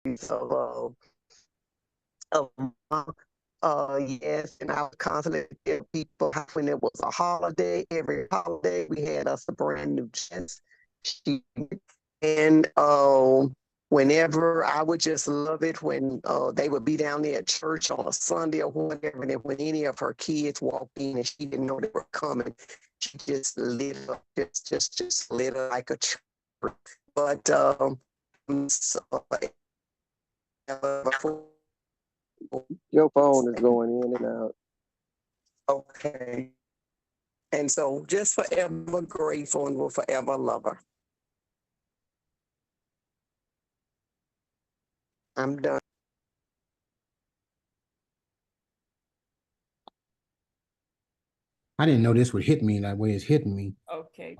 of of mom. Yes, and I would constantly tell people how when it was a holiday, every holiday we had us a brand new dress. She and whenever I would just love it when they would be down there at church on a Sunday or whatever, and then when any of her kids walked in and she didn't know they were coming, she just lit up, just lit up like a church. But so, before, Your phone is going in and out. okay. And so just forever grateful and will forever love her. I'm done. I didn't know this would hit me that way it's hitting me. Okay.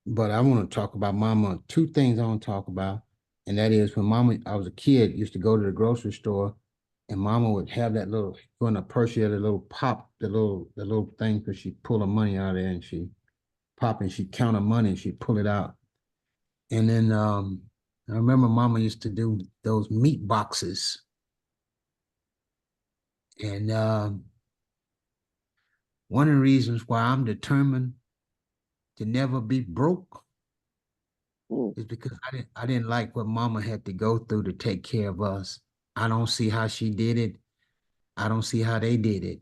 But I want to talk about Mama. Two things I want to talk about, and that is when Mama, I was a kid, used to go to the grocery store, and Mama would have that little in a purse, she had a little pop, the little thing, because she pull her money out of there and she pop and she count her money and she pull it out. And then I remember Mama used to do those meat boxes, and one of the reasons why I'm determined to never be broke is because I didn't like what Mama had to go through to take care of us. I don't see how she did it. I don't see how they did it.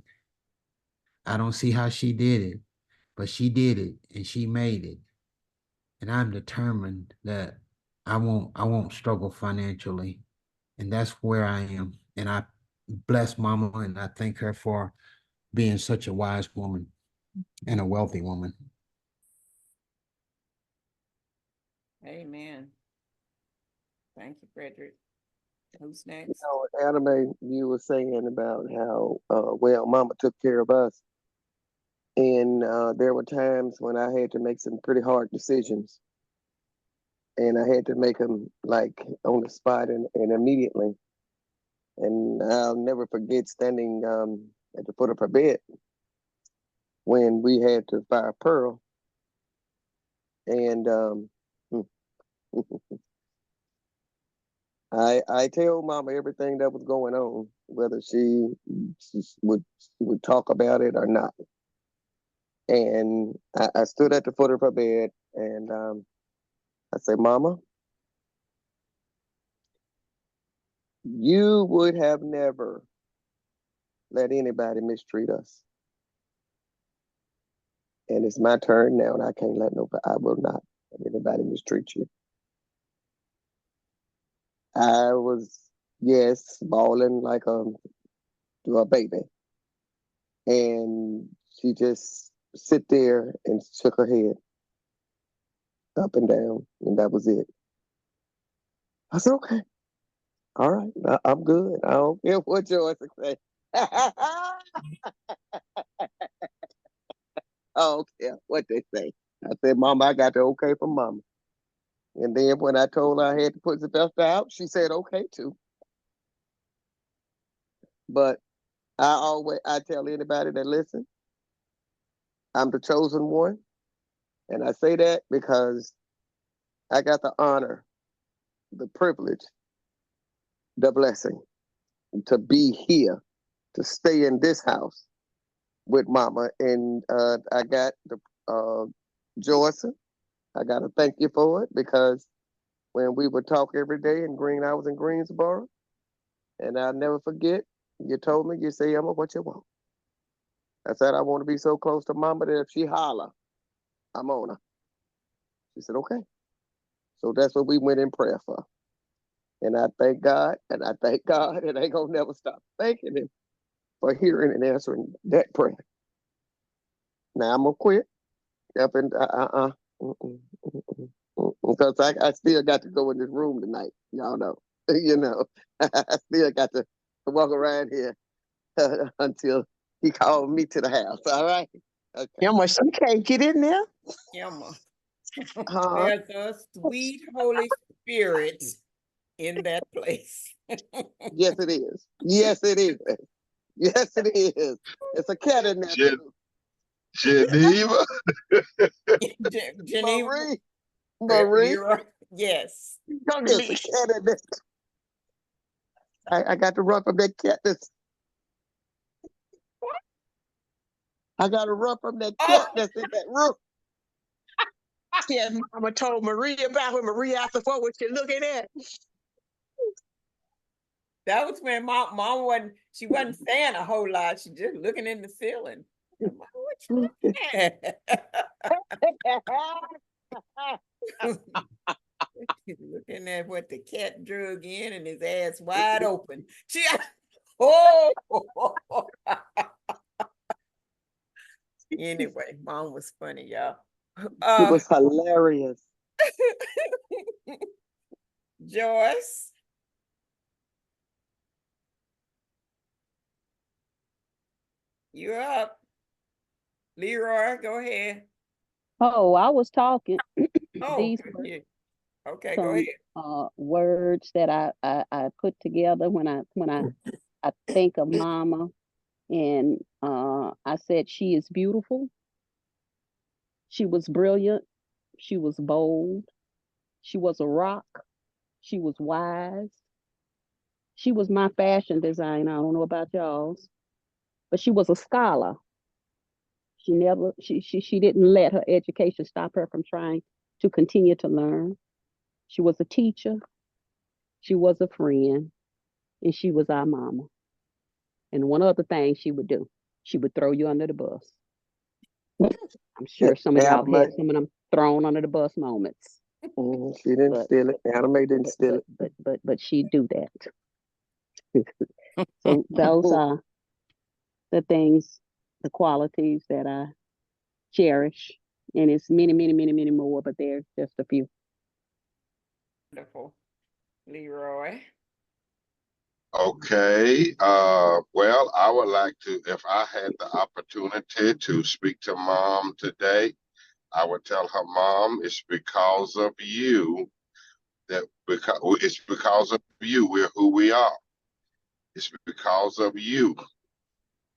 I don't see how she did it, but she did it and she made it. And I'm determined that I won't struggle financially. And that's where I am. And I bless Mama and I thank her for being such a wise woman and a wealthy woman. Amen. Thank you, Frederick. Who's You next? know, Anime, you were saying about how well Mama took care of us, and there were times when I had to make some pretty hard decisions, and I had to make them like on the spot and immediately. And I'll never forget standing at the foot of her bed when we had to fire Pearl, and I tell Mama everything that was going on, whether she would talk about it or not. And I stood at the foot of her bed and I said, Mama, you would have never let anybody mistreat us. And it's my turn now, and I can't let nobody, I will not let anybody mistreat you. I was, yes, bawling like a baby. And she just sit there and shook her head up and down, and that was it. I said, okay, all right, I'm good. I don't care what Joyce say. I don't care what they say. I said, Mama, I got the okay from Mama. And then when I told her I had to put the stuff out, she said okay too. But I tell anybody that listen, I'm the chosen one. And I say that because I got the honor, the privilege, the blessing to be here, to stay in this house with Mama. And I got the Joyce. I got to thank you for it because when we would talk every day I was in Greensboro, and I'll never forget, you told me, you say, Emma, what you want? I said, I want to be so close to Mama that if she holler, I'm on her. She said, okay. So that's what we went in prayer for. And I thank God, and I thank God, and I ain't gonna never stop thanking him for hearing and answering that prayer. Now I'm gonna quit. Up and because I still got to go in this room tonight. Y'all know, you know, I still got to walk around here until he called me to the house. All right. Okay. Emma, she can't get in there. Emma. Huh? There's a sweet Holy Spirit in that place. Yes, it is. Yes, it is. Yes, it is. It's a cat in there too. Geneva. Geneva. Marie. You're right. Yes. It's a cat in there. I got to run from that cat. I got to run from that cat that's in that room. Yeah, Mama told Maria about when Maria asked her what she looking at. That was when mom wasn't saying a whole lot. She just looking in the ceiling. Mama, what you looking at? Looking at what the cat drug in and his ass wide open. She oh anyway, mom was funny, y'all. It was hilarious. Joyce. You're up. Leroy, go ahead. Oh, I was talking. Oh, These were yeah. Okay, go some ahead. words that I put together when I think of Mama, and I said she is beautiful. She was brilliant. She was bold. She was a rock. She was wise. She was my fashion designer. I don't know about y'all's, but she was a scholar. She didn't let her education stop her from trying to continue to learn. She was a teacher. She was a friend, and she was our mama. And one other thing she would do, she would throw you under the bus. I'm sure some of y'all had some of them thrown under the bus moments. She didn't steal it. Anime didn't steal it. But she'd do that. So those are the things, the qualities that I cherish. And it's many, many, many, many more, but there's just a few. Wonderful. Leroy. Okay. Well, I would like to, if I had the opportunity to speak to Mom today, I would tell her, Mom, it's because of you it's because of you we're who we are. It's because of you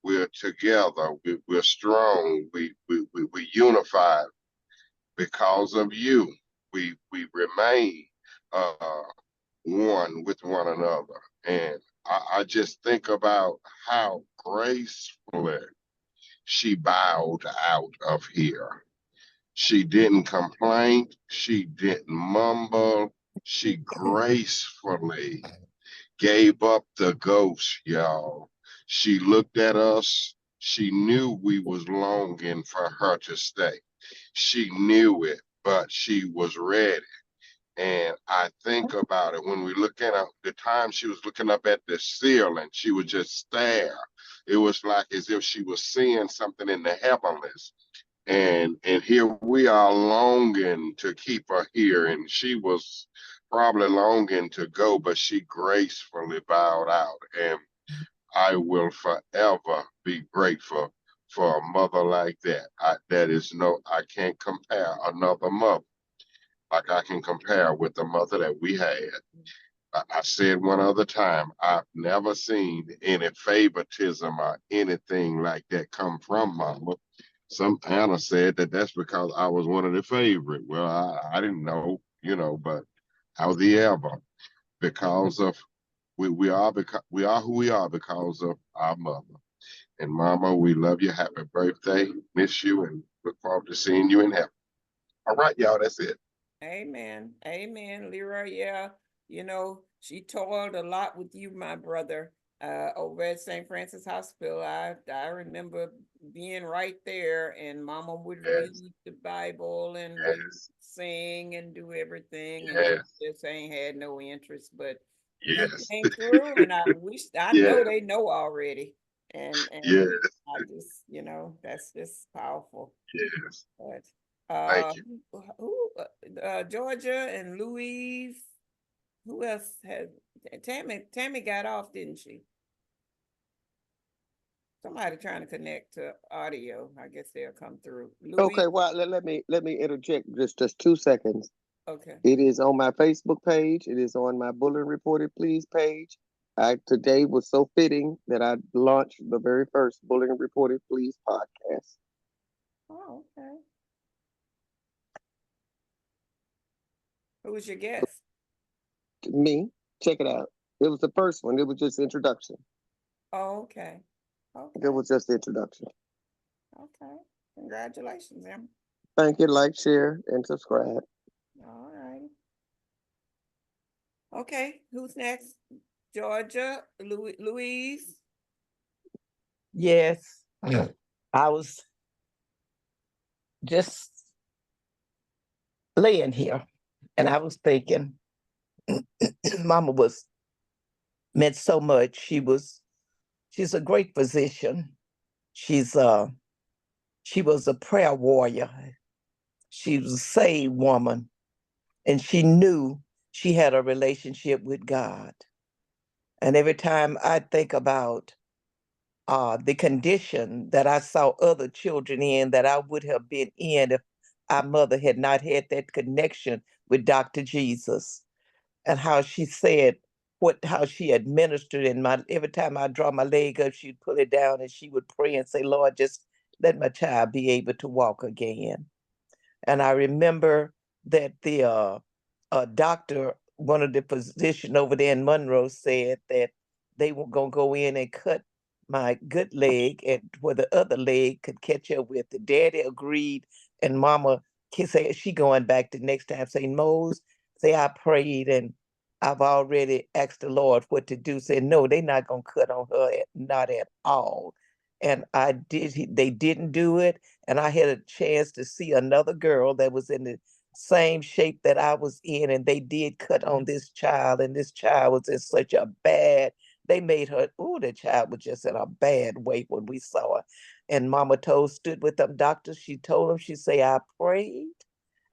we're together. We're strong. We unified. Because of you, we remain one with one another. And I just think about how gracefully she bowed out of here. She didn't complain. She didn't mumble. She gracefully gave up the ghost, y'all. She looked at us. She knew we was longing for her to stay. She knew it, but she was ready. And I think about it when we look at the time she was looking up at the ceiling, she would just stare. It was like as if she was seeing something in the heavens. And here we are longing to keep her here. And she was probably longing to go, but she gracefully bowed out. And I will forever be grateful for a mother like that. I can't compare another mother like I can compare with the mother that we had. I said one other time, I've never seen any favoritism or anything like that come from Mama. Some Anna said that's because I was one of the favorite. Well, I didn't know, but however, because of we are who we are because of our mother. And Mama, we love you. Happy birthday. Miss you and look forward to seeing you in heaven. All right, y'all, that's it. Amen. Amen, Leroy. Yeah, she toiled a lot with you, my brother, over at St. Francis Hospital. I remember being right there, and Mama would read the Bible and we sing and do everything, and she just ain't had no interest, but you came through, and I know they know already, and I just, that's just powerful. Yes. But Thank you. Georgia and Louise, who else had Tammy got off, didn't she? Somebody trying to connect to audio. I guess they'll come through. Louise? Okay, well, let me interject just 2 seconds. Okay. It is on my Facebook page. It is on my Bulletin Reported Please page. Today was so fitting that I launched the very first Bulletin Reported Please podcast. Oh, okay. Who was your guest? Me. Check it out. It was the first one. It was just introduction. Oh, okay. Okay. It was just introduction. Okay. Congratulations, Em. Thank you. Like, share, and subscribe. All right. Okay, who's next? Georgia, Louise? Yes. I was just laying here and I was thinking, Mama was meant so much. She's a great physician. She was a prayer warrior. She was a saved woman, and she knew she had a relationship with God. And every time I think about the condition that I saw other children in that I would have been in if our mother had not had that connection with Dr. Jesus, and how she said how she administered, and my every time I draw my leg up, she'd pull it down and she would pray and say, Lord, just let my child be able to walk again. And I remember that the doctor, one of the physicians over there in Monroe, said that they were going to go in and cut my good leg and where the other leg could catch up with. The daddy agreed, and Mama said she going back the next time, saying, Mose, say I prayed and I've already asked the Lord what to do. Said, no, they're not going to cut on her, not at all. And they didn't do it. And I had a chance to see another girl that was in the same shape that I was in, and they did cut on this child, and this child was in such a bad, they made her, oh, the child was just in a bad way when we saw her. And Mama stood with them doctors. She told them, she say, I prayed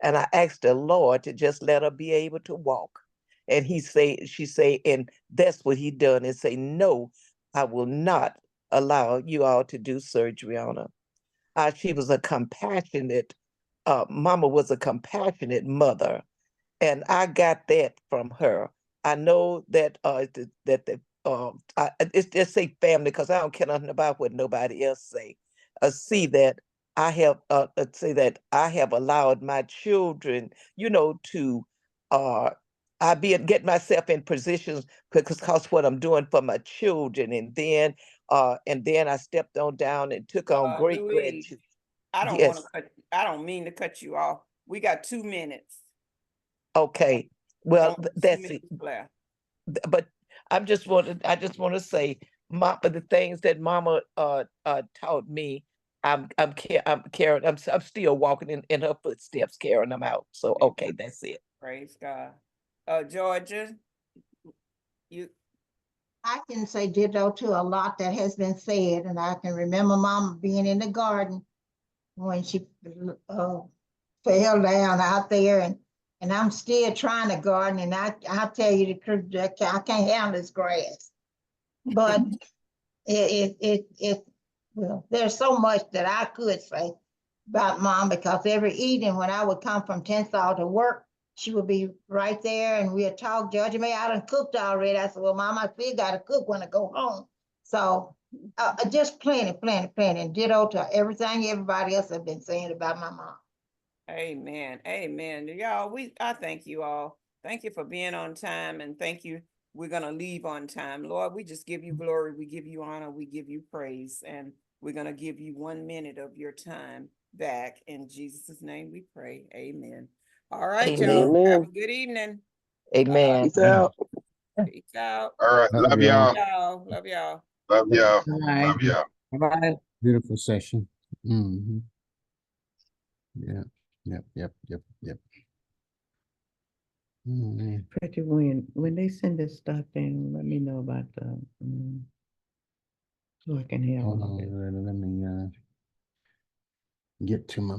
and I asked the Lord to just let her be able to walk. And she say, and that's what he done, and say, no, I will not allow you all to do surgery on her. She was a compassionate, Mama was a compassionate mother, and I got that from her. I know that it's just say family because I don't care nothing about what nobody else say. See that I have say that I have allowed my children, to I get myself in positions because what I'm doing for my children, and then I stepped on down and took on great Louise, grandchildren. I Yes. don't mean to cut you off. We got 2 minutes. Okay. Well, Only 2 that's it. minutes left. But I just want to say, the things that Mama taught me, I'm carrying. I'm still walking in her footsteps, carrying them out. So okay, that's it. Praise God. Georgia, you. I can say ditto to a lot that has been said, and I can remember Mama being in the garden when she fell down out there, and I'm still trying to garden, and I'll tell you the truth, I can't handle this grass. But well, there's so much that I could say about Mom, because every evening when I would come from Tensall to work, she would be right there and we'd talk. Judge May, I done cooked already. I said, well, Mom, I still got to cook when I go home. So just plenty. And ditto to everything everybody else have been saying about my mom. Amen. Amen. Y'all, I thank you all. Thank you for being on time, and thank you. We're going to leave on time. Lord, we just give you glory. We give you honor. We give you praise. And we're going to give you 1 minute of your time back. In Jesus' name we pray. Amen. All right, y'all. Have a good evening. Amen. Peace out. Peace out. All right. Love y'all. y'all. Love y'all. Love y'all. Bye. Love y'all. Bye. Beautiful session. Mm-hmm. Yeah. Yep. Mm-hmm. Pretty, when they send this stuff in, let me know about the so I can have Hold all of it. on, let me get to my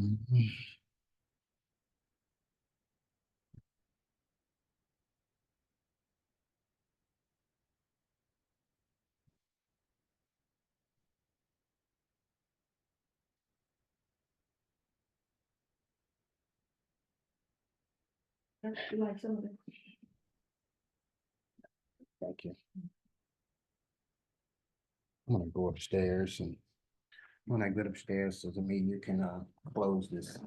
Thank you. I'm gonna go upstairs, and when I get upstairs, doesn't mean you can close that.